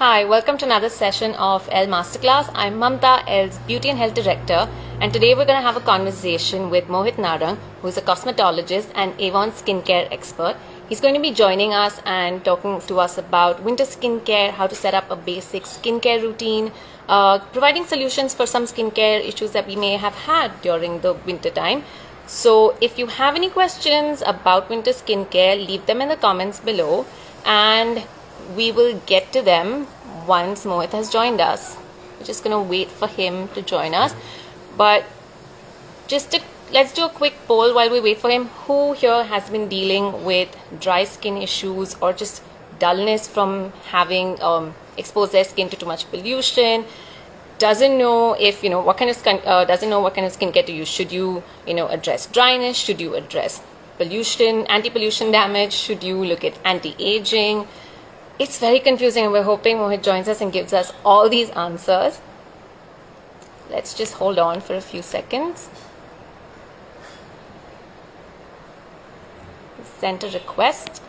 Hi, welcome to another session of Elle Masterclass. I'm Mamta, Elle's Beauty and Health Director, and today we're going to have a conversation with Mohit Narang, who's a cosmetologist and Avon skincare expert. He's going to be joining us and talking to us about winter skincare, how to set up a basic skincare routine, providing solutions for some skincare issues that we may have had during the winter time. So if you have any questions about winter skincare, leave them in the comments below, and we will get to them once Mohit has joined us. We're just going to wait for him to join us. But let's do a quick poll while we wait for him. Who here has been dealing with dry skin issues or just dullness from having exposed their skin to too much pollution? Doesn't know if what kind of skincare to use. Should you address dryness? Should you address pollution, anti-pollution damage? Should you look at anti-aging? It's very confusing, and we're hoping Mohit joins us and gives us all these answers. Let's just hold on for a few seconds. Sent a request.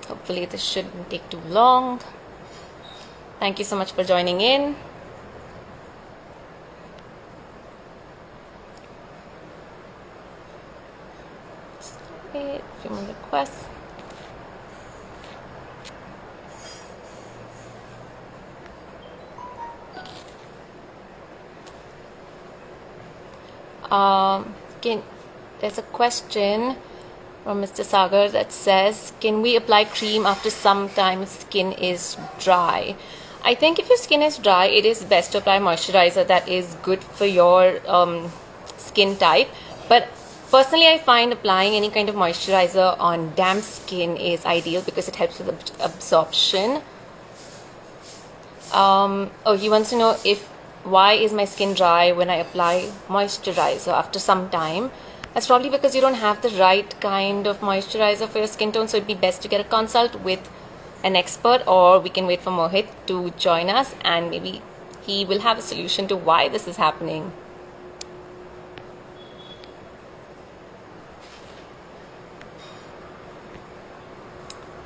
Hopefully this shouldn't take too long. Thank you so much for joining in. Wait, a few more requests. There's a question from Mr. Sagar that says, can we apply cream after some time skin is dry? I think if your skin is dry, it is best to apply moisturizer that is good for your skin type. But personally, I find applying any kind of moisturizer on damp skin is ideal because it helps with absorption. He wants to know why is my skin dry when I apply moisturizer after some time. That's probably because you don't have the right kind of moisturizer for your skin tone, so it'd be best to get a consult with an expert, or we can wait for Mohit to join us and maybe he will have a solution to why this is happening.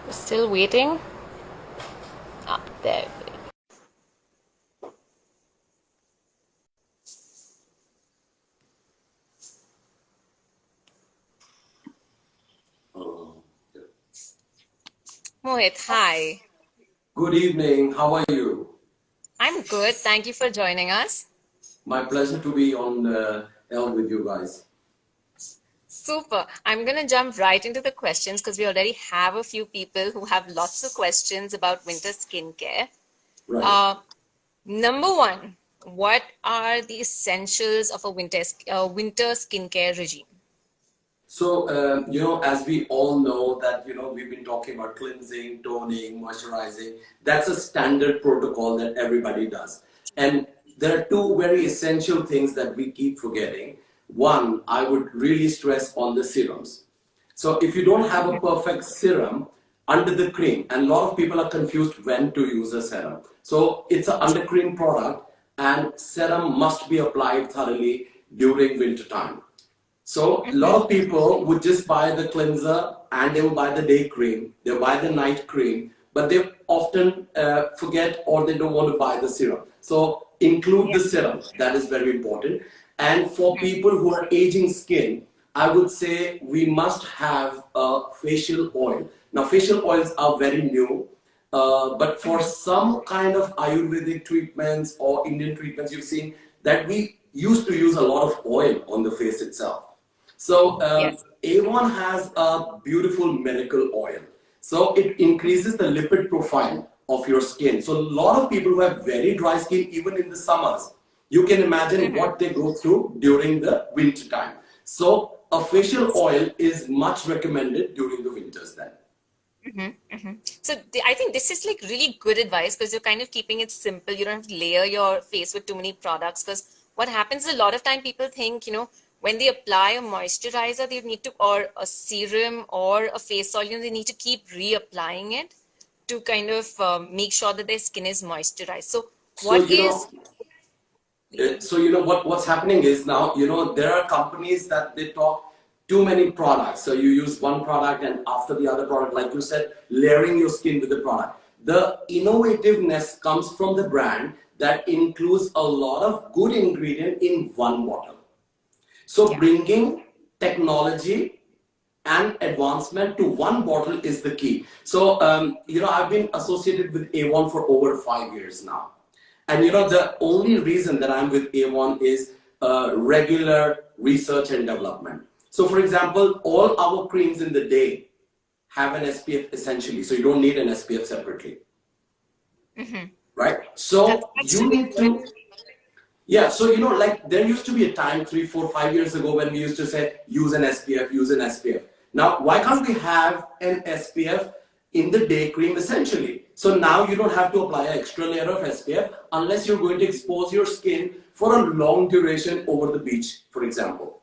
We're still waiting. There. Mohit, hi. Good evening. How are you? I'm good. Thank you for joining us. My pleasure to be on L with you guys. Super. I'm going to jump right into the questions because we already have a few people who have lots of questions about winter skincare. Right. Number one, what are the essentials of a winter skincare regime? So, as we all know that, we've been talking about cleansing, toning, moisturizing. That's a standard protocol that everybody does. And there are two very essential things that we keep forgetting. One, I would really stress on the serums. So if you don't have a perfect serum under the cream, and a lot of people are confused when to use a serum. So it's an under cream product, and serum must be applied thoroughly during winter time. So a lot of people would just buy the cleanser and they will buy the day cream, they'll buy the night cream, but they often forget or they don't want to buy the serum. So include the serum, that is very important. And for people who are aging skin, I would say we must have a facial oil. Now facial oils are very new, but for some kind of Ayurvedic treatments or Indian treatments, you've seen that we used to use a lot of oil on the face itself. So Yes. Avon has a beautiful miracle oil. So it increases the lipid profile of your skin. So a lot of people who have very dry skin, even in the summers, you can imagine what they go through during the winter time. So a facial oil is much recommended during the winters then. So I think this is like really good advice because you're kind of keeping it simple. You don't have to layer your face with too many products, because what happens a lot of time, people think, when they apply a moisturizer, they need to, or a serum or a face oil, they need to keep reapplying it to kind of make sure that their skin is moisturized. So what's happening is now, there are companies that they talk too many products. So you use one product and after the other product, like you said, layering your skin with the product. the innovativeness comes from the brand that includes a lot of good ingredient in one bottle. So Yeah. bringing technology and advancement to one bottle is the key. So, I've been associated with A1 for over 5 years now. And, the only reason that I'm with A1 is regular research and development. So, for example, all our creams in the day have an SPF essentially. So you don't need an SPF separately. Right? So That's you really need good. to, yeah, so like there used to be a time 3, 4, 5 years ago when we used to say use an SPF, use an SPF. Now, why can't we have an SPF in the day cream essentially? So now you don't have to apply an extra layer of SPF unless you're going to expose your skin for a long duration over the beach, for example.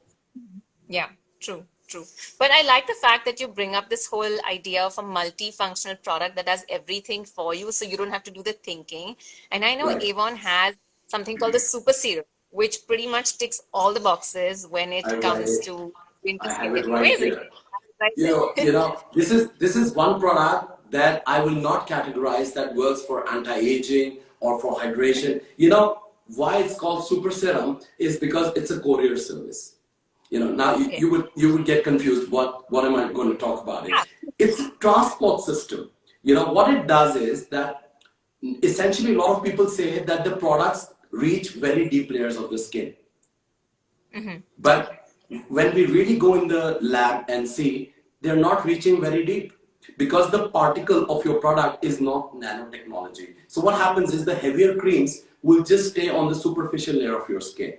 Yeah, true, true. But I like the fact that you bring up this whole idea of a multifunctional product that does everything for you, so you don't have to do the thinking. And I know Right. Avon has something called the Super Serum, which pretty much ticks all the boxes when I it write comes it. to winter I have skincare. it right Amazing. here. Right. This is one product that I will not categorize that works for anti-aging or for hydration. Why it's called super serum is because it's a courier service. Now you, Okay. you would get confused. What am I going to talk about it? It's a transport system. What it does is that essentially a lot of people say that the products reach very deep layers of the skin. But when we really go in the lab and see, they're not reaching very deep because the particle of your product is not nanotechnology. So what happens is the heavier creams will just stay on the superficial layer of your skin.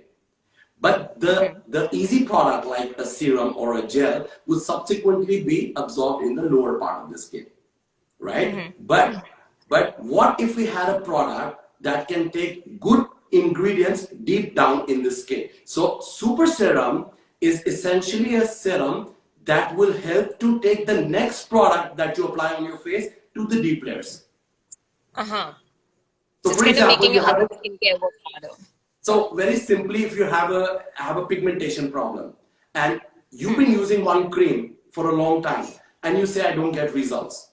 But the easy product like a serum or a gel will subsequently be absorbed in the lower part of the skin, right? But what if we had a product that can take good ingredients deep down in the skin? So super serum is essentially a serum that will help to take the next product that you apply on your face to the deep layers. Uh-huh. So So it's for kind of example, making you your have other a skincare work harder. so very simply, if you have a pigmentation problem and you've been using one cream for a long time and you say I don't get results,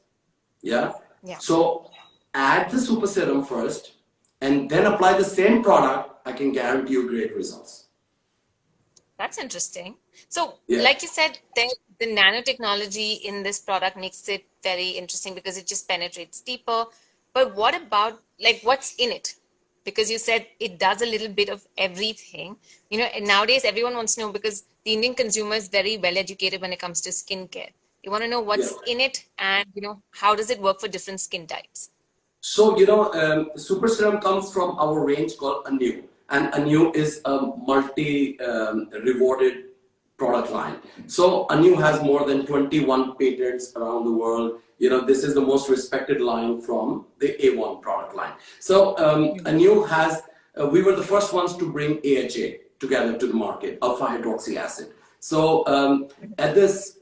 yeah. Yeah. So add the super serum first and then apply the same product. I can guarantee you great results. That's interesting. So, Yeah. like you said, the nanotechnology in this product makes it very interesting because it just penetrates deeper. But what about, like, what's in it? Because you said it does a little bit of everything. And nowadays everyone wants to know because the Indian consumer is very well educated when it comes to skincare. They want to know Yeah. what's in it and, how does it work for different skin types? So, Super Serum comes from our range called Anew. And Anew is a multi-rewarded product line. So, Anew has more than 21 patents around the world. This is the most respected line from the A1 product line. So, Anew has, we were the first ones to bring AHA together to the market, alpha hydroxy acid. So, at this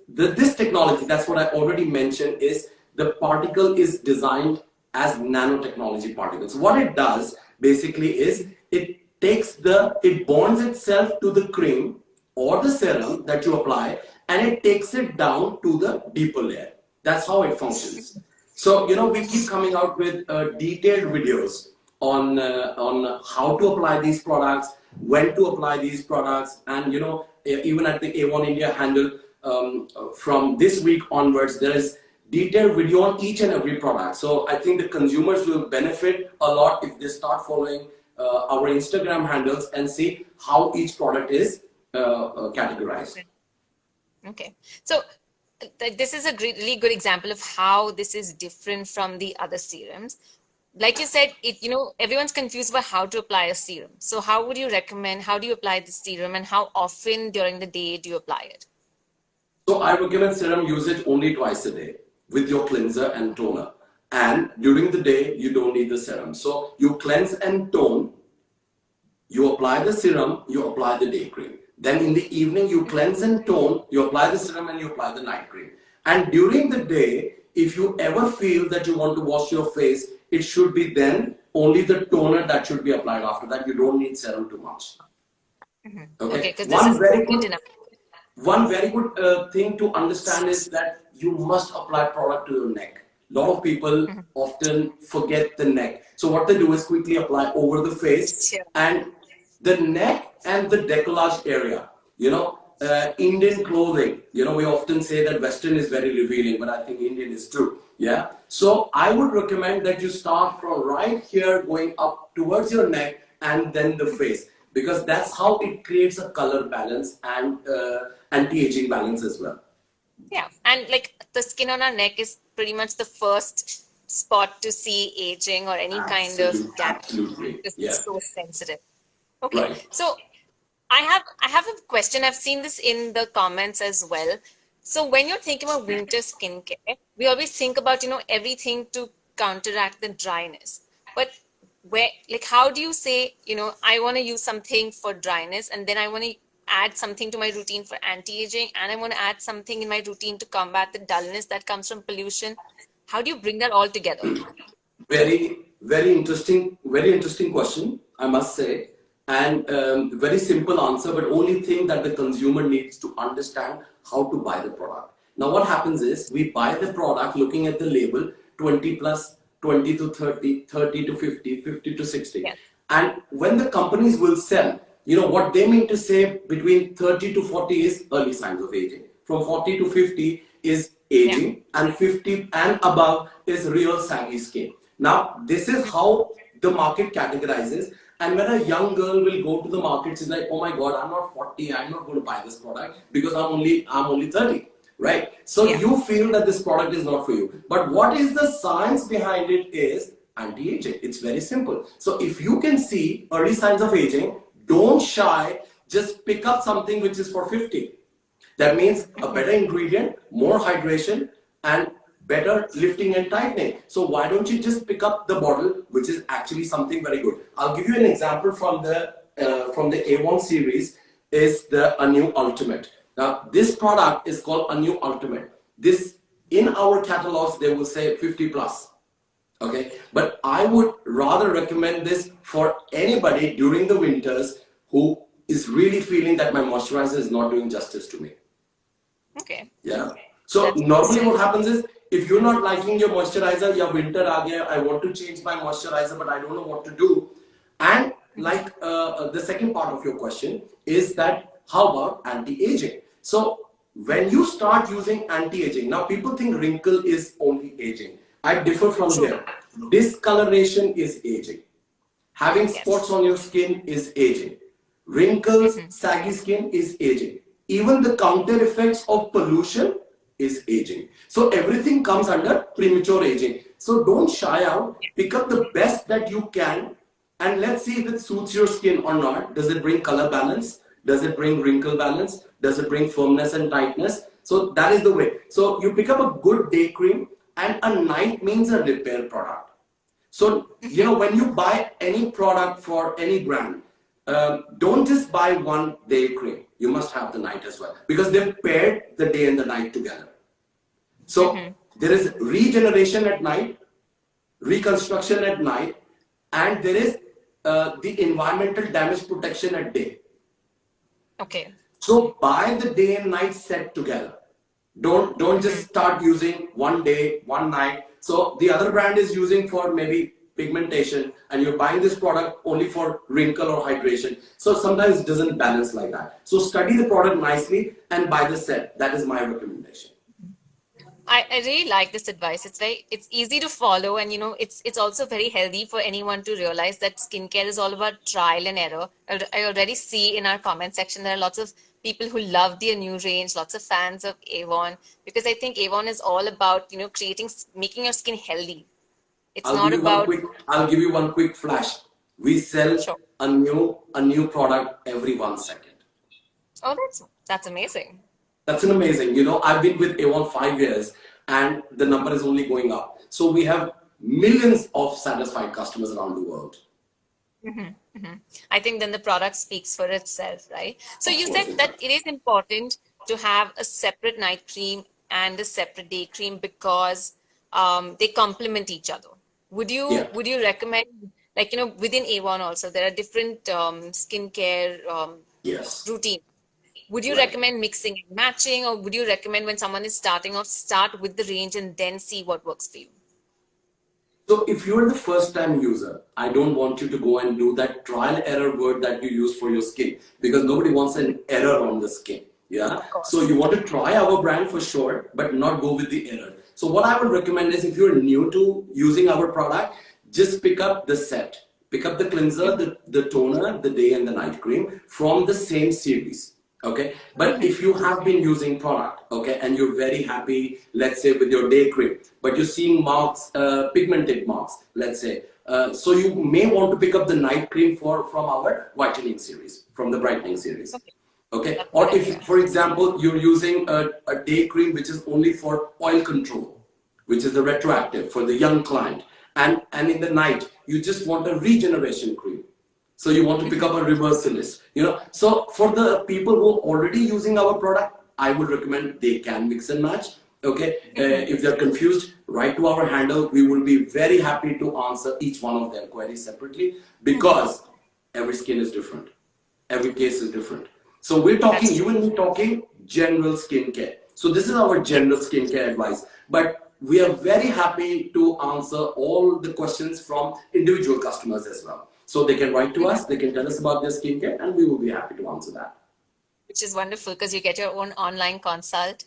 technology, that's what I already mentioned, is the particle is designed as nanotechnology particles. What it does basically is it bonds itself to the cream or the serum that you apply and it takes it down to the deeper layer. That's how it functions. So, we keep coming out with detailed videos on how to apply these products, when to apply these products, and, even at the A1 India handle, from this week onwards, there is detailed video on each and every product. So I think the consumers will benefit a lot if they start following our Instagram handles and see how each product is categorized. Okay. So this is a really good example of how this is different from the other serums. Like you said, everyone's confused about how to apply a serum. So how would you recommend, how do you apply the serum and how often during the day do you apply it? So I recommend serum usage only twice a day with your cleanser and toner. And during the day, you don't need the serum. So you cleanse and tone, you apply the serum, you apply the day cream. Then in the evening, you cleanse and tone, you apply the serum and you apply the night cream. And during the day, if you ever feel that you want to wash your face, it should be then only the toner that should be applied. After that, you don't need serum too much. Okay, because this is potent enough. One very good thing to understand is that you must apply product to your neck. A lot of people often forget the neck. So what they do is quickly apply over the face, Sure. and the neck and the decollage area. Indian clothing, we often say that Western is very revealing, but I think Indian is too. Yeah. So I would recommend that you start from right here going up towards your neck and then the face, because that's how it creates a color balance and anti-aging balance as well. Yeah, and like the skin on our neck is pretty much the first spot to see aging or any kind of Absolutely. damage Absolutely. because Yeah. it's so sensitive. Okay, Right. so I have a question. I've seen this in the comments as well. So when you're thinking about winter skincare, we always think about, everything to counteract the dryness. But how do you say, I want to use something for dryness and then I want to add something to my routine for anti-aging and I want to add something in my routine to combat the dullness that comes from pollution? How do you bring that all together? Very, very interesting question, I must say. And very simple answer, but only thing that the consumer needs to understand how to buy the product. Now, what happens is we buy the product looking at the label 20 plus, 20 to 30, 30 to 50, 50 to 60. Yes. And when the companies will sell, what they mean to say between 30 to 40 is early signs of aging. From 40 to 50 is aging, and 50 and above is real saggy skin. Now, this is how the market categorizes. And when a young girl will go to the market, she's like, "Oh my God, I'm not 40. I'm not going to buy this product because I'm only 30." Right? So Yeah. you feel that this product is not for you. But what is the science behind it is anti-aging. It's very simple. So if you can see early signs of aging, don't shy. Just pick up something which is for 50. That means a better ingredient, more hydration, and better lifting and tightening. So why don't you just pick up the bottle, which is actually something very good. I'll give you an example from the Avon series. Is the Anew Ultimate. Now this product is called Anew Ultimate. This in our catalogs they will say 50 plus. Okay, but I would rather recommend this for anybody during the winters who is really feeling that my moisturizer is not doing justice to me. Okay. Yeah. So That's normally interesting. what happens is if you're not liking your moisturizer, your winter aa gaya, I want to change my moisturizer, but I don't know what to do. And like the second part of your question is that how about anti-aging? So when you start using anti-aging, now people think wrinkle is only aging. I differ from True. here. Discoloration is aging. Having Yes. spots on your skin is aging. Wrinkles, saggy skin is aging. Even the counter effects of pollution is aging. So everything comes under premature aging. So don't shy out. Pick up the best that you can and let's see if it suits your skin or not. Does it bring color balance? Does it bring wrinkle balance? Does it bring firmness and tightness? So that is the way. So you pick up a good day cream, and a night means a repair product. So, when you buy any product for any brand, don't just buy one day cream. You must have the night as well because they've paired the day and the night together. So, there is regeneration at night, reconstruction at night, and there is the environmental damage protection at day. Okay. So buy the day and night set together. Don't just start using one day, one night. So the other brand is using for maybe pigmentation and you're buying this product only for wrinkle or hydration. So sometimes it doesn't balance like that. So study the product nicely and buy the set. That is my recommendation. I really like this advice. It's easy to follow, and it's also very healthy for anyone to realize that skincare is all about trial and error. I already see in our comment section there are lots of people who love the new range, lots of fans of Avon, because I think Avon is all about making your skin healthy. It's I'll give not you one about quick I'll give you one quick flash. We sell sure. a new product every 1 second. Oh, that's amazing. That's an amazing. I've been with Avon 5 years and the number is only going up. So we have millions of satisfied customers around the world. I think then the product speaks for itself, right? So Of you course said it that does. it is important to have a separate night cream and a separate day cream because they complement each other. Would you Yeah. would you recommend, like, within Avon also there are different skincare Yes. routine. Would you Right. recommend mixing and matching, or would you recommend when someone is starting off, start with the range and then see what works for you? So if you're the first time user, I don't want you to go and do that trial error word that you use for your skin, because nobody wants an error on the skin. Yeah. Of So course. you want to try our brand for sure, but not go with the error. So what I would recommend is, if you're new to using our product, just pick up the set. Pick up the cleanser, the toner, the day and the night cream from the same series. Okay. But if you have been using product, okay, and you're very happy, let's say with your day cream, but you're seeing marks, pigmented marks, let's say, so you may want to pick up the night cream from our whitening series, from the brightening series. Okay. Okay. That's a Or good idea. if, for example, you're using a day cream which is only for oil control, which is the retroactive for the young client, and in the night you just want a regeneration cream, so you want to pick up a reversalist, so for the people who are already using our product, I would recommend they can mix and match. Okay. If they're confused, write to our handle. We will be very happy to answer each one of their queries separately, because every skin is different, every case is different. So we're talking, That's you true. and me talking general skincare. So this is our general skincare advice. But we are very happy to answer all the questions from individual customers as well. So they can write to us, they can tell us about their skincare, and we will be happy to answer that. Which is wonderful because you get your own online consult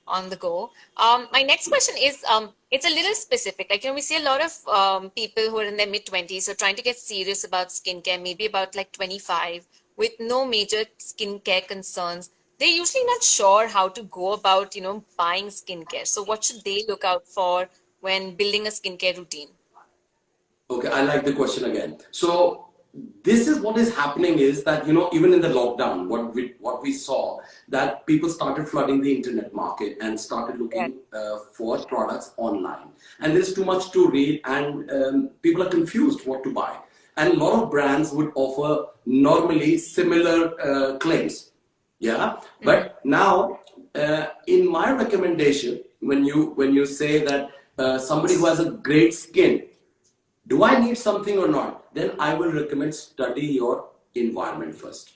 on the go. My next question is, it's a little specific. Like, we see a lot of people who are in their mid-20s, so trying to get serious about skincare, maybe about like 25, with no major skincare concerns. They're usually not sure how to go about, buying skincare. So what should they look out for when building a skincare routine? Okay, I like the question again. So this is what is happening is that, even in the lockdown, what we saw, that people started flooding the internet market and started Yeah. looking for products online. And there's too much to read, and people are confused what to buy. And a lot of brands would offer normally similar claims. Yeah. But now, in my recommendation, when you say that somebody who has a great skin, do I need something or not? Then I will recommend study your environment first.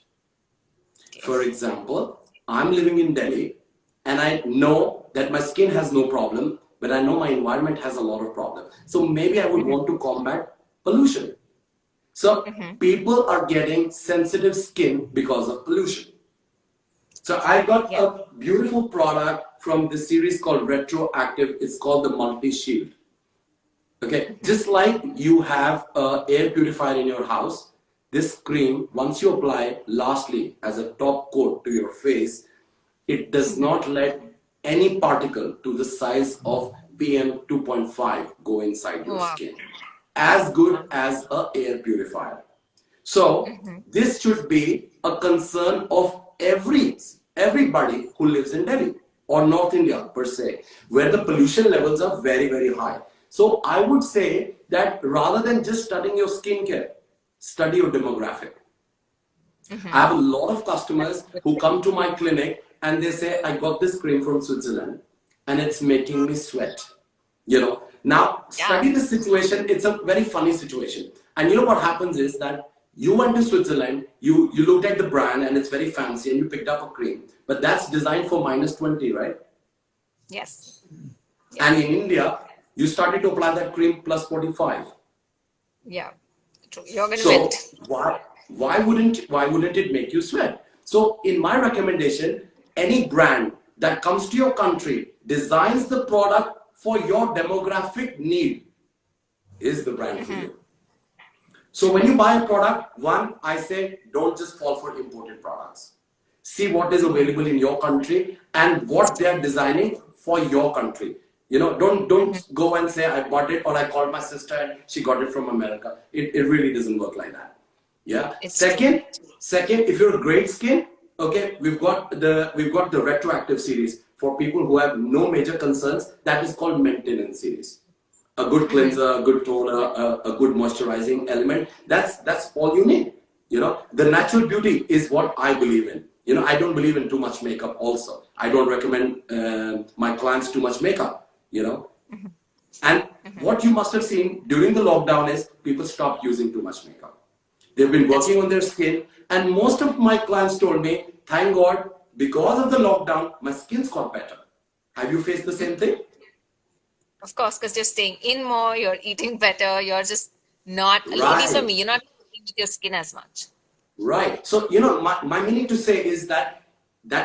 Okay. For example, I'm living in Delhi and I know that my skin has no problem, but I know my environment has a lot of problem. So maybe I would want to combat pollution. So people are getting sensitive skin because of pollution. So I got Yeah. a beautiful product from this series called Retroactive. It's called the Multi Shield. Okay, just like you have a air purifier in your house, this cream, once you apply, lastly, as a top coat to your face, it does not let any particle to the size of PM 2.5 go inside your Wow. skin. As good as a air purifier. So this should be a concern of everybody who lives in Delhi or North India per se, where the pollution levels are very, very high. So I would say that rather than just studying your skincare, study your demographic. I have a lot of customers who come to my clinic and they say, I got this cream from Switzerland and it's making me sweat. Now Yeah. study the situation. It's a very funny situation. And what happens is that you went to Switzerland, you looked at the brand and it's very fancy and you picked up a cream, but that's designed for -20, right? Yes. And in India, you started to apply that cream plus 45. Yeah. True. You're going to So melt. why wouldn't it make you sweat? So in my recommendation, any brand that comes to your country, designs the product for your demographic need, is the brand for you. So when you buy a product, one, I say, don't just fall for imported products. See what is available in your country and what they are designing for your country. Don't go and say I bought it or I called my sister and she got it from America. It really doesn't work like that. Yeah. It's true. Second, if you're great skin, okay, we've got the Retroactive series for people who have no major concerns. That is called maintenance series. A good cleanser, a good toner, a good moisturizing element. That's all you need. The natural beauty is what I believe in. I don't believe in too much makeup also. I don't recommend my clients too much makeup, And what you must have seen during the lockdown is people stopped using too much makeup. They've been working on their skin, and most of my clients told me, thank God, because of the lockdown, my skin's got better. Have you faced the same thing? Of course, because you're staying in more, you're eating better, you're just not, at least for Right. me, you're not dealing with your skin as much. Right. So, my meaning to say is that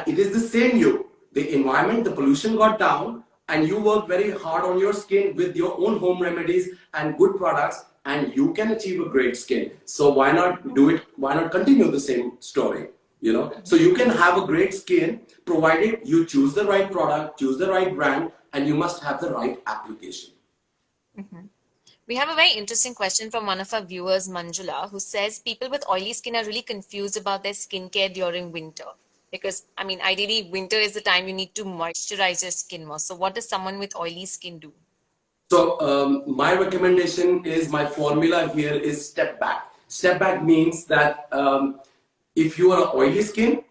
it is the same you. The environment, the pollution got down, and you work very hard on your skin with your own home remedies and good products, and you can achieve a great skin. So why not do it? Why not continue the same story? So you can have a great skin provided you choose the right product, choose the right brand, and you must have the right application. We have a very interesting question from one of our viewers, Manjula, who says people with oily skin are really confused about their skincare during winter. Because, I mean, ideally, winter is the time you need to moisturize your skin more. So, what does someone with oily skin do? So my recommendation is my formula here is step back. Step back means that if you are an oily skin,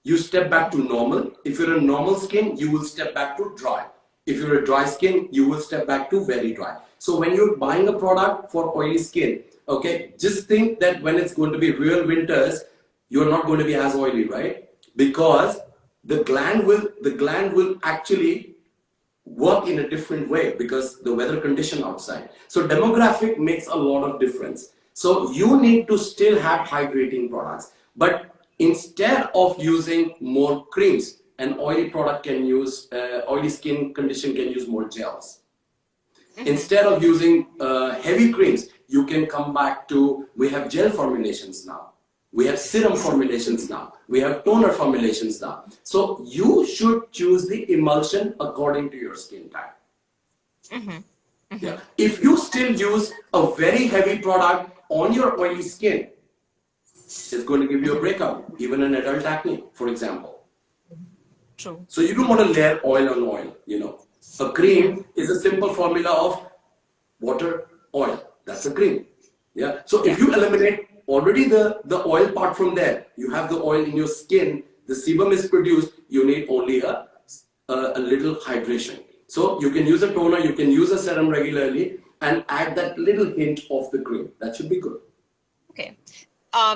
you step back to normal. If you're a normal skin, you will step back to dry. If you're a dry skin, you will step back to very dry. So when you're buying a product for oily skin, okay, just think that when it's going to be real winters, you're not going to be as oily, right? Because the gland will actually work in a different way because the weather condition outside. So demographic makes a lot of difference. So you need to still have hydrating products, but instead of using more creams, an oily product can use, oily skin condition can use more gels. Instead of using heavy creams, you can come back to, we have gel formulations now. We have serum formulations now. We have toner formulations now. So you should choose the emulsion according to your skin type. Yeah. If you still use a very heavy product on your oily skin, it's going to give you a breakout, even an adult acne, for example. True. So you don't want to layer oil on oil, A cream is a simple formula of water, oil. That's a cream. Yeah. So if you eliminate already the oil part from there, you have the oil in your skin, the sebum is produced, you need only a little hydration. So you can use a toner, you can use a serum regularly and add that little hint of the cream. That should be good. Okay.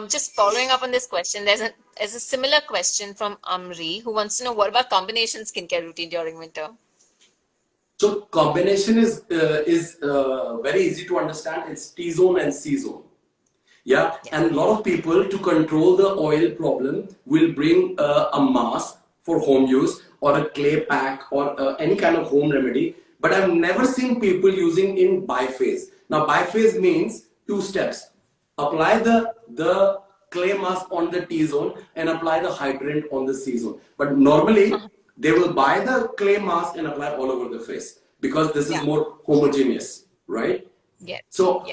Just following up on this question, there's a similar question from Amri who wants to know what about combination skincare routine during winter? So combination is very easy to understand. It's T-zone and C-zone. Yeah, and a lot of people to control the oil problem will bring a mask for home use or a clay pack or any kind of home remedy. But I've never seen people using in biphase. Now biphase means two steps. Apply the clay mask on the T-zone and apply the hydrant on the C-zone. But normally they will buy the clay mask and apply all over the face because this is more homogeneous, right? Yes. So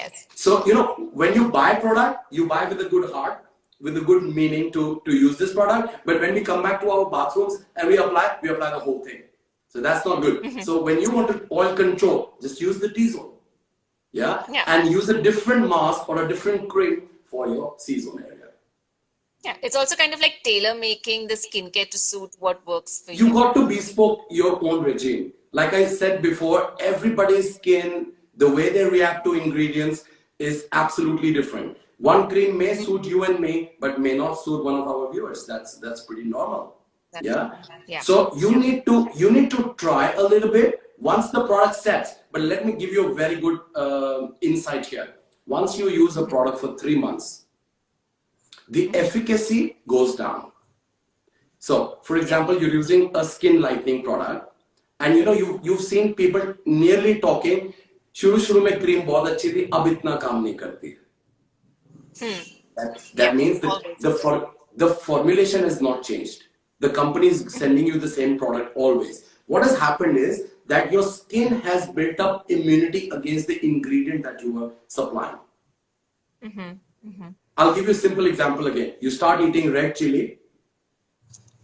when you buy product, you buy with a good heart, with a good meaning to use this product. But when we come back to our bathrooms and we apply the whole thing. So that's not good. So when you want to oil control, just use the T-zone. Yeah? And use a different mask or a different cream for your C-zone area. Yeah, it's also kind of like tailor making the skincare to suit what works for you. You got to bespoke your own regime. Like I said before, everybody's skin, the way they react to ingredients is absolutely different. One cream may suit you and me, but may not suit one of our viewers. That's pretty normal. Yeah. So you need to try a little bit once the product sets. But let me give you a very good insight here. Once you use a product for 3 months, the efficacy goes down. So, for example, you're using a skin lightening product, and you've seen people nearly talking. शुरू में cream बहुत अच्छी थी, अब इतना काम नहीं करती. That means that the formulation has not changed. The company is sending you the same product always. What has happened is that your skin has built up immunity against the ingredient that you were supplying. I'll give you a simple example again. You start eating red chili.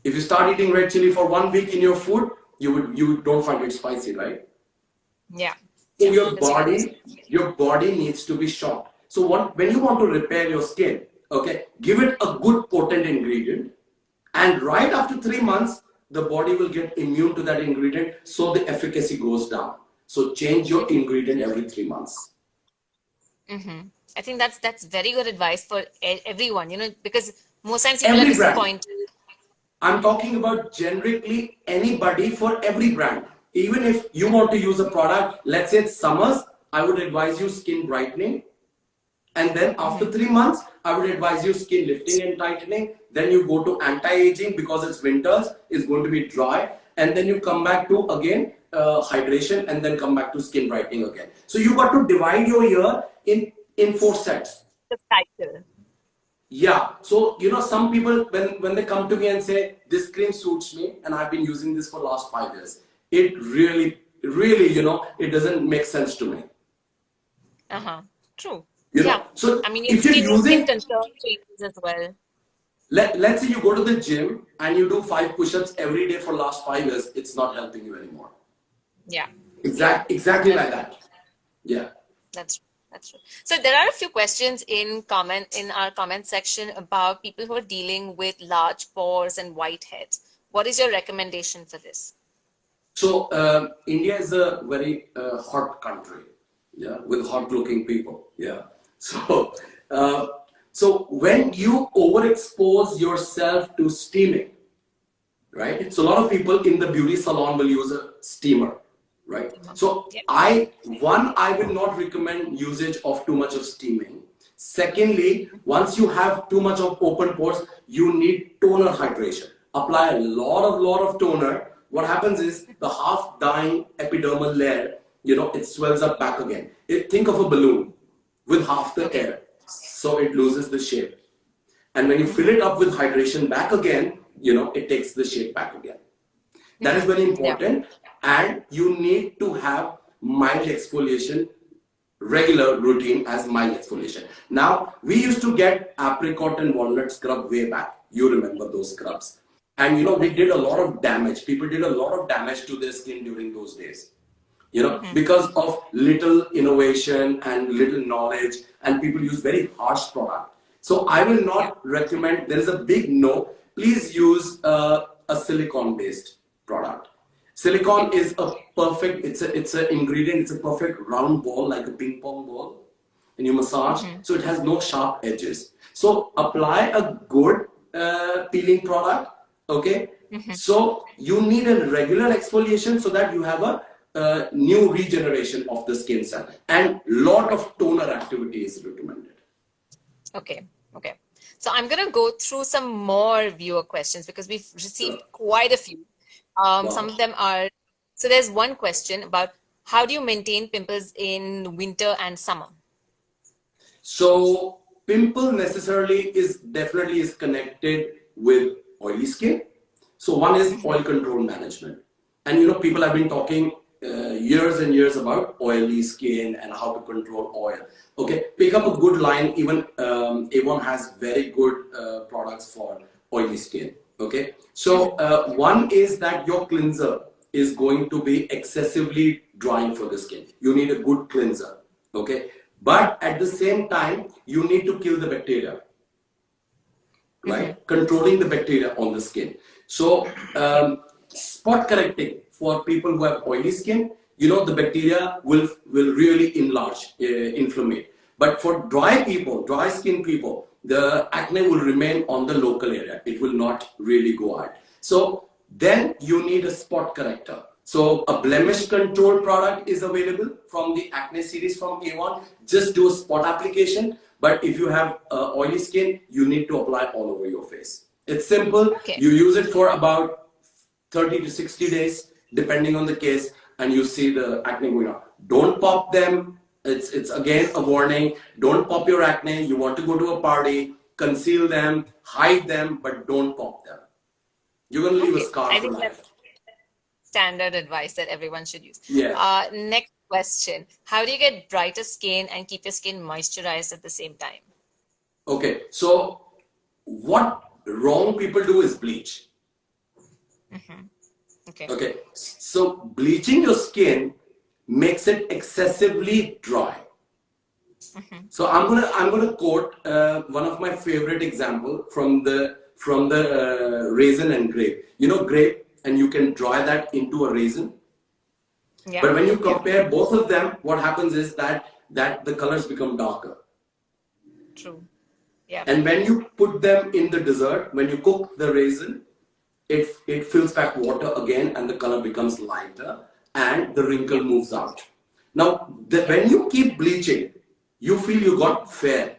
If you start eating red chili for 1 week in your food, you don't find it spicy, right? Yeah. So your body needs to be shocked. So when you want to repair your skin, okay, give it a good potent ingredient, and right after 3 months, the body will get immune to that ingredient, so the efficacy goes down. So change your ingredient every 3 months. I think that's very good advice for everyone, because most times people are disappointed. I'm talking about generically anybody for every brand. Even if you want to use a product, let's say it's summers, I would advise you skin brightening. And then after 3 months, I would advise you skin lifting and tightening. Then you go to anti-aging because it's winters, it's going to be dry. And then you come back to again hydration and then come back to skin brightening again. So you got to divide your year in 4 sets. The cycle. Yeah. So, some people, when they come to me and say, this cream suits me and I've been using this for the last 5 years, it really, it doesn't make sense to me. True. So I mean, if you're using, concern changes as well. Let's say you go to the gym and you do 5 push-ups every day for the last 5 years, it's not helping you anymore. Yeah. Exactly like that. Yeah. That's true. So there are a few questions in our comment section about people who are dealing with large pores and whiteheads. What is your recommendation for this? So India is a very hot country, yeah, with hot-looking people, yeah. So so when you overexpose yourself to steaming, right? So a lot of people in the beauty salon will use a steamer, right? So I will not recommend usage of too much of steaming. Secondly, once you have too much of open pores, you need toner hydration. Apply a lot of toner. What happens is the half dying epidermal layer, it swells up back again. Think of a balloon with half the air, so it loses the shape. And when you fill it up with hydration back again, it takes the shape back again. That is very important. And you need to have mild exfoliation, regular routine as mild exfoliation. Now, we used to get apricot and walnut scrub way back. You remember those scrubs. And we did a lot of damage. People did a lot of damage to their skin during those days. Because of little innovation and little knowledge, and people use very harsh product. So I will not recommend, there is a big no. Please use a silicone-based product. Silicone is a perfect, it's an ingredient, it's a perfect round ball, like a ping pong ball, and you massage, so it has no sharp edges. So apply a good peeling product, okay? So you need a regular exfoliation so that you have a new regeneration of the skin cell, and lot of toner activity is recommended. Okay. So I'm going to go through some more viewer questions because we've received quite a few. Some of them are, so there's one question about how do you maintain pimples in winter and summer? So pimple necessarily is definitely connected with oily skin. So one is oil control management. And people have been talking years and years about oily skin and how to control oil. Okay, pick up a good line. Even Avon has very good products for oily skin. Okay, so one is that your cleanser is going to be excessively drying for the skin. You need a good cleanser. Okay, but at the same time, you need to kill the bacteria. Right, controlling the bacteria on the skin. So spot correcting for people who have oily skin, the bacteria will really enlarge, inflammate. But for dry people, dry skin people, the acne will remain on the local area. It will not really go out. So then you need a spot corrector. So a blemish control product is available from the acne series from Avon. Just do a spot application. But if you have oily skin, you need to apply all over your face. It's simple. You use it for about 30 to 60 days, depending on the case, and you see the acne going on. Don't pop them. It's again a warning. Don't pop your acne. You want to go to a party, conceal them, hide them, but don't pop them. You're going to leave a scar for life. That's standard advice that everyone should use. Yeah. Next question. How do you get brighter skin and keep your skin moisturized at the same time? Okay. So what wrong people do is bleach. Okay. So bleaching your skin makes it excessively dry. So I'm gonna quote one of my favorite example from the raisin and grape. Grape, and you can dry that into a raisin. Yeah. But when you compare both of them, what happens is that the colors become darker. True. Yeah. And when you put them in the dessert, when you cook the raisin, it fills back water again and the color becomes lighter. and the wrinkle moves out. Now, when you keep bleaching, you feel you got fair,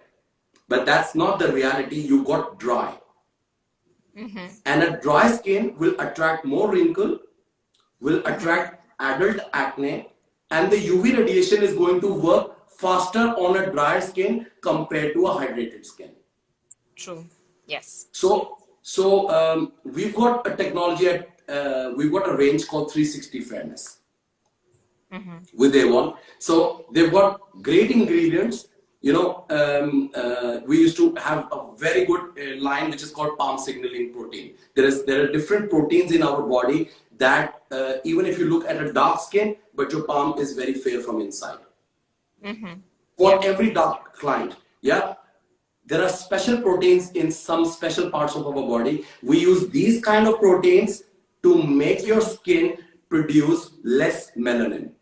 but that's not the reality. You got dry. And a dry skin will attract more wrinkle, will attract adult acne, and the UV radiation is going to work faster on a dry skin compared to a hydrated skin. True. Yes. So we've got a technology we've got a range called 360 Fairness with Avon. So they've got great ingredients. We used to have a very good line which is called palm signaling protein. There are different proteins in our body that even if you look at a dark skin, but your palm is very fair from inside. For every dark client, yeah, there are special proteins in some special parts of our body. We use these kind of proteins to make your skin produce less melanin.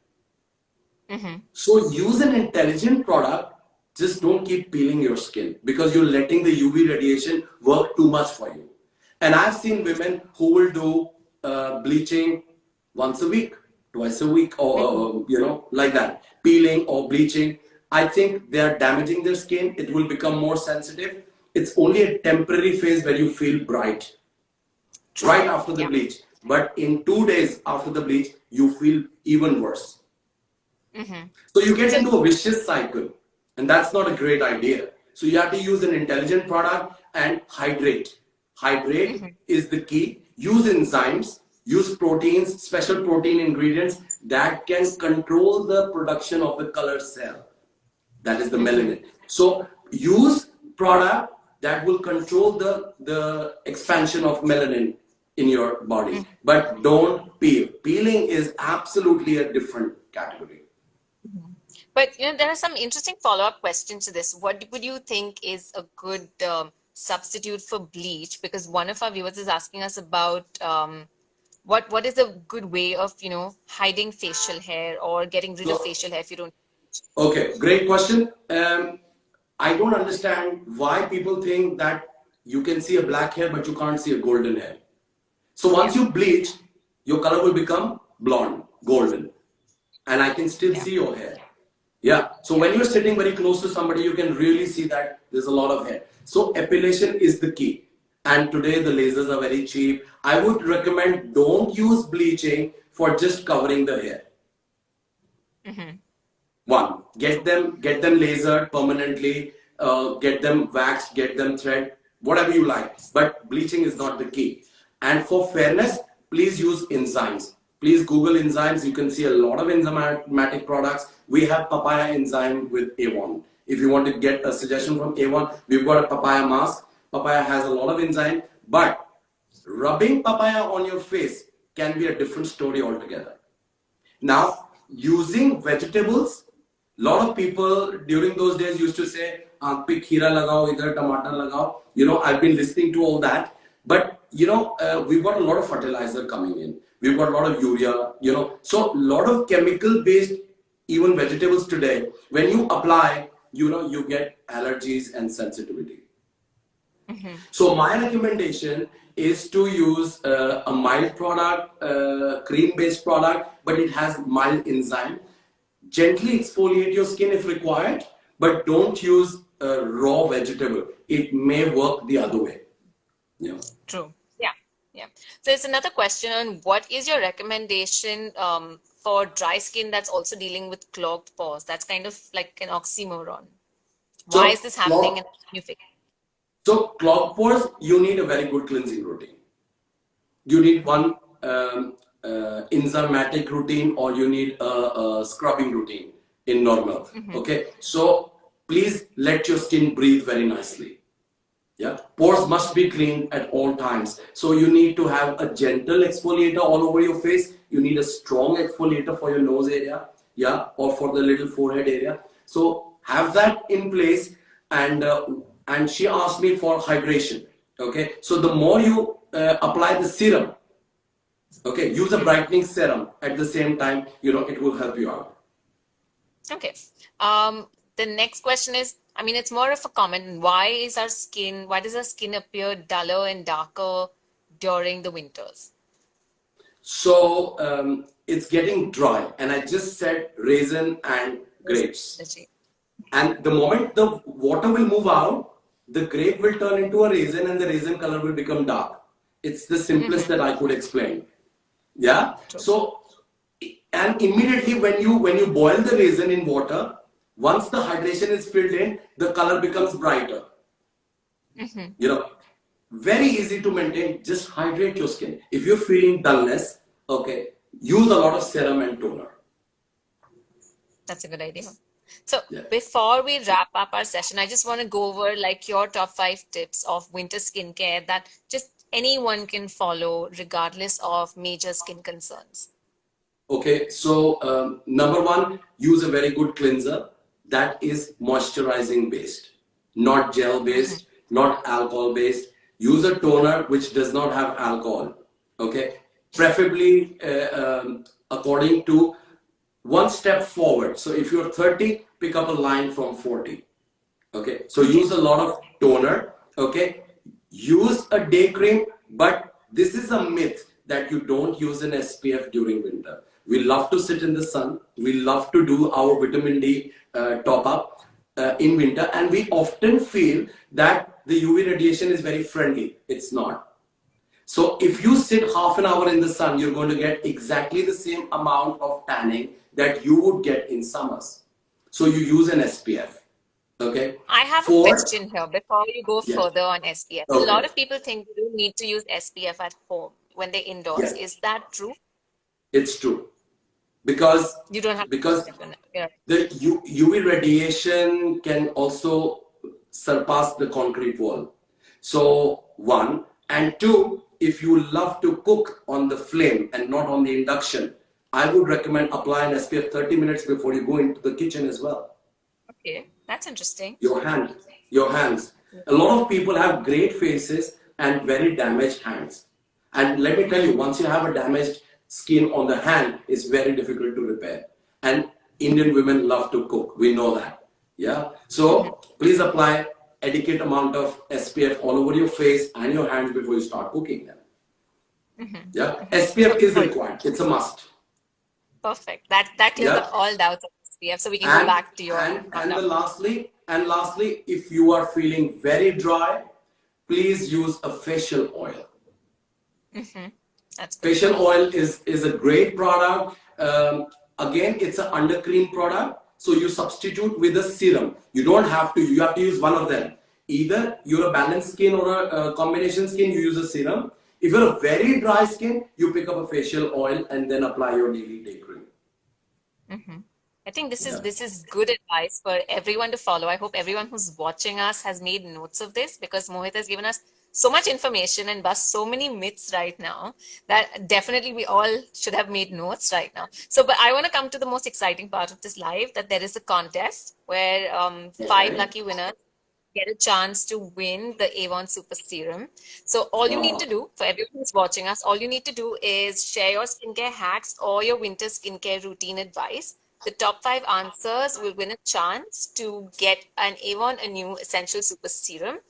So use an intelligent product. Just don't keep peeling your skin because you're letting the UV radiation work too much for you. And I've seen women who will do bleaching once a week, twice a week, or like that, peeling or bleaching. I think they are damaging their skin. It will become more sensitive. It's only a temporary phase where you feel bright right after the bleach. But in 2 days after the bleach, you feel even worse. So you get into a vicious cycle, and that's not a great idea. So you have to use an intelligent product and hydrate. Hydrate is the key. Use enzymes, use proteins, special protein ingredients that can control the production of the color cell. That is the melanin. So use product that will control the expansion of melanin in your body. But don't peel. Peeling is absolutely a different category. But there are some interesting follow-up questions to this. What would you think is a good substitute for bleach? Because one of our viewers is asking us about what is a good way of hiding facial hair or getting rid of facial hair if you don't. Okay, great question. I don't understand why people think that you can see a black hair but you can't see a golden hair. So once you bleach, your color will become blonde, golden, and I can still see your hair. Yeah. So when you're sitting very close to somebody, you can really see that there's a lot of hair. So epilation is the key. And today the lasers are very cheap. I would recommend don't use bleaching for just covering the hair. One, get them lasered permanently, get them waxed, get them thread, whatever you like. But bleaching is not the key. And for fairness, please use enzymes. Please Google enzymes. You can see a lot of enzymatic products. We have papaya enzyme with Avon. If you want to get a suggestion from Avon, we've got a papaya mask. Papaya has a lot of enzyme, but rubbing papaya on your face can be a different story altogether. Now, using vegetables, a lot of people during those days used to say, pick khira lagao, idhar tomato lagao. I've been listening to all that, but we've got a lot of fertilizer coming in. We've got a lot of urea, so a lot of chemical based even vegetables today. When you apply, you get allergies and sensitivity. So my recommendation is to use a mild product, cream based product, but it has mild enzyme. Gently exfoliate your skin if required, but don't use raw vegetable. It may work the other way. True. Yeah. So there's another question on what is your recommendation for dry skin that's also dealing with clogged pores? That's kind of like an oxymoron. Why is this happening? And you figure? So clogged pores, you need a very good cleansing routine. You need one enzymatic routine, or you need a scrubbing routine in normal. Okay, so please let your skin breathe very nicely. Yeah, pores must be clean at all times. So you need to have a gentle exfoliator all over your face. You need a strong exfoliator for your nose area, or for the little forehead area. So have that in place. And she asked me for hydration. Okay, so the more you apply the serum, okay, use a brightening serum at the same time, it will help you out. Okay. The next question is, it's more of a comment. Why does our skin appear duller and darker during the winters? So it's getting dry, and I just said raisin and grapes. And the moment the water will move out, the grape will turn into a raisin, and the raisin color will become dark. It's the simplest that I could explain. Yeah. So, and immediately when you boil the raisin in water, once the hydration is filled in, the color becomes brighter. You know, very easy to maintain. Just hydrate your skin. If you're feeling dullness, okay, use a lot of serum and toner. That's a good idea. So Yeah. before we wrap up our session, I just want to go over like your top 5 tips of winter skincare that just anyone can follow regardless of major skin concerns. Okay, so number one, use a very good cleanser that is moisturizing based, not gel based, not alcohol based. Use a toner which does not have alcohol. Okay, preferably according to one step forward. So if you're 30, pick up a line from 40. Okay, so use a lot of toner. Okay, use a day cream, but this is a myth that you don't use an SPF during winter. We love to sit in the sun. We love to do our vitamin D top up in winter, and we often feel that the UV radiation is very friendly. It's not. So if you sit half an hour in the sun, you're going to get exactly the same amount of tanning that you would get in summers. So you use an SPF. Okay. I have a question here before you go further on SPF. A lot of people think you don't need to use SPF at home when they're indoors. Is that true? It's true. Because you don't have the UV radiation can also surpass the concrete wall. So one, and two, if you love to cook on the flame and not on the induction, I would recommend applying SPF 30 minutes before you go into the kitchen as well. Okay, that's interesting. Your hands. A lot of people have great faces and very damaged hands. And let me tell you, once you have a damaged skin on the hand, it's very difficult to repair. And Indian women love to cook. We know that. Yeah. So please apply adequate amount of SPF all over your face and your hands before you start cooking them. Yeah. SPF is required. It's a must. Perfect. That clears up all doubts of SPF. So we can go back to your and lastly, if you are feeling very dry, please use a facial oil. That's good. Facial oil is a great product. Again, it's an under cream product. So you substitute with a serum. You have to use one of them. Either you're a balanced skin or a combination skin, you use a serum. If you're a very dry skin, you pick up a facial oil and then apply your daily day cream. I think this is good advice for everyone to follow. I hope everyone who's watching us has made notes of this, because Mohit has given us so much information and bust so many myths right now that definitely we all should have made notes right now. So, but I want to come to the most exciting part of this live, that there is a contest where 5 lucky winners get a chance to win the Avon Super Serum. So all you need to do, for everyone who's watching us, all you need to do is share your skincare hacks or your winter skincare routine advice. The top 5 answers will win a chance to get an Avon A New Essential Super Serum.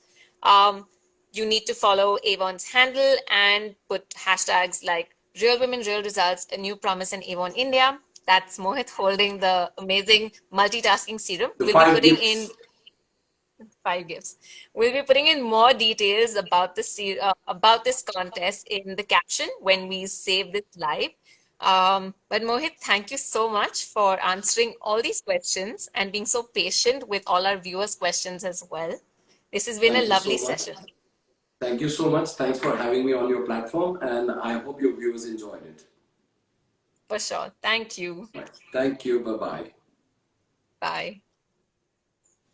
You need to follow Avon's handle and put hashtags like Real Women, Real Results, A New Promise, and Avon India. That's Mohit holding the amazing multitasking serum. We'll be putting in 5 gifts. We'll be putting in more details about this contest in the caption when we save this live. But Mohit, thank you so much for answering all these questions and being so patient with all our viewers' questions as well. This has been a lovely session. Thank you so much. Thanks for having me on your platform, and I hope your viewers enjoyed it. For sure. Thank you. Thank you. Bye-bye. Bye.